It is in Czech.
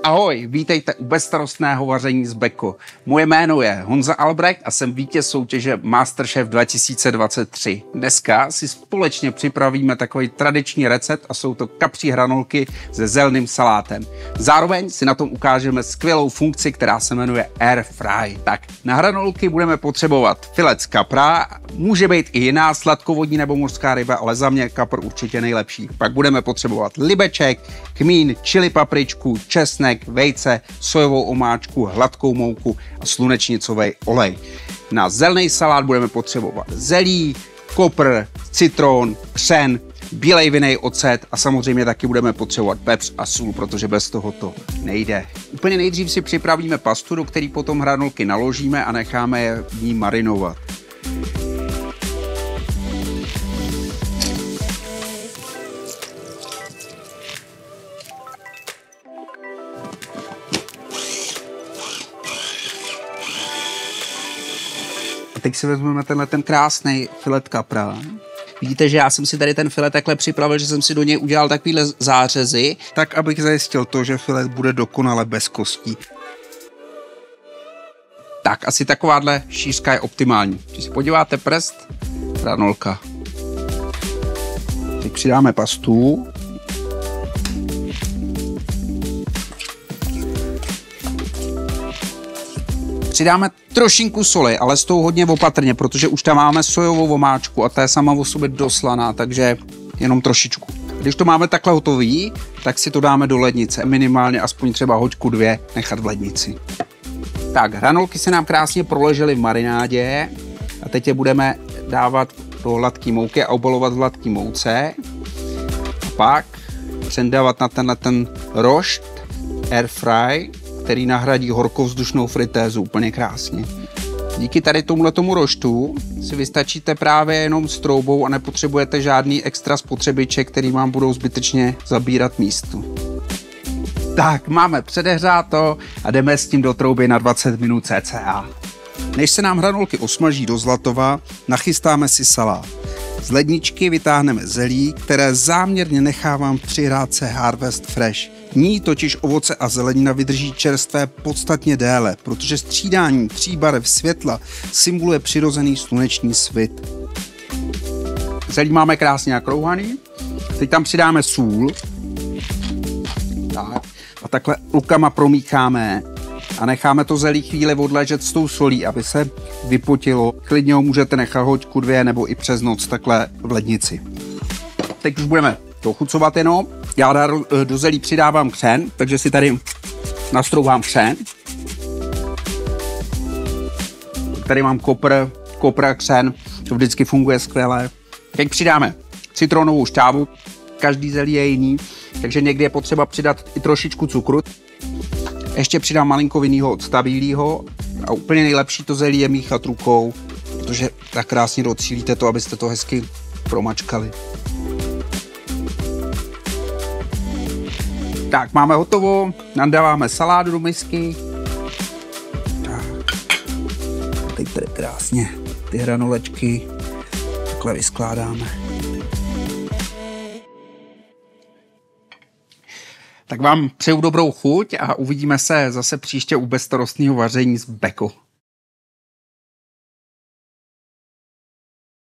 Ahoj, vítejte u bezstarostného vaření z Beko. Moje jméno je Honza Albrecht a jsem vítěz soutěže Masterchef 2023. Dneska si společně připravíme takový tradiční recept a jsou to kapří hranolky se zeleným salátem. Zároveň si na tom ukážeme skvělou funkci, která se jmenuje Air Fry. Tak, na hranolky budeme potřebovat filet z kapra, může být i jiná sladkovodní nebo mořská ryba, ale za mě kapr určitě nejlepší. Pak budeme potřebovat libeček, kmín, chili papričku, česnek, vejce, sojovou omáčku, hladkou mouku a slunečnicový olej. Na zelený salát budeme potřebovat zelí, kopr, citron, křen, bílej vinný ocet a samozřejmě taky budeme potřebovat pepř a sůl, protože bez toho to nejde. Úplně nejdřív si připravíme pastu, do které potom hranolky naložíme a necháme je v ní marinovat. A teď si vezmeme ten krásný filet kapra. Vidíte, že já jsem si tady ten filet takhle připravil, že jsem si do něj udělal takovýhle zářezy, tak abych zajistil to, že filet bude dokonale bez kostí. Tak, asi takováhle šířka je optimální. Když si podíváte prst, hranolka. Teď přidáme pastu. Přidáme trošinku soli, ale s tou hodně opatrně, protože už tam máme sojovou omáčku a ta je sama o sobě doslaná, takže jenom trošičku. Když to máme takhle hotový, tak si to dáme do lednice. Minimálně aspoň třeba hoďku 2 nechat v lednici. Tak, hranolky se nám krásně proležely v marinádě a teď je budeme dávat do hladké mouky a obalovat v hladké mouce. A pak přendávat na ten rošt Air Fry, který nahradí horkovzdušnou fritézu úplně krásně. Díky tady tomuhletomu roštu si vystačíte právě jenom s troubou a nepotřebujete žádný extra spotřebiče, který vám budou zbytečně zabírat místo. Tak, máme předehřáto a jdeme s tím do trouby na 20 minut cca. Než se nám hranolky osmaží do zlatova, nachystáme si salát. Z ledničky vytáhneme zelí, které záměrně nechávám při hrádce Harvest Fresh. V ní totiž ovoce a zelenina vydrží čerstvé podstatně déle, protože střídání 3 barev světla symboluje přirozený sluneční svit. Zelí máme krásně nakrouhaný. Teď tam přidáme sůl. Tak. A takhle rukama promícháme a necháme to zelí chvíli odležet s tou solí, aby se vypotilo. Klidně ho můžete nechat hoďku 2 nebo i přes noc takhle v lednici. Teď už budeme dochucovat jenom. Já do zelí přidávám křen, takže si tady nastrouvám křen. Tady mám kopr a křen, to vždycky funguje skvěle. Teď přidáme citronovou šťávu, každý zelí je jiný, takže někdy je potřeba přidat i trošičku cukru. Ještě přidám malinko vinnýho octa bílýho a úplně nejlepší to zelí je míchat rukou, protože tak krásně docílíte to, abyste to hezky promačkali. Tak, máme hotovo, nadáváme salát do misky. Tak. Teď tady krásně ty hranolečky takhle vyskládáme. Tak vám přeju dobrou chuť a uvidíme se zase příště u bezstarostného vaření z Beko.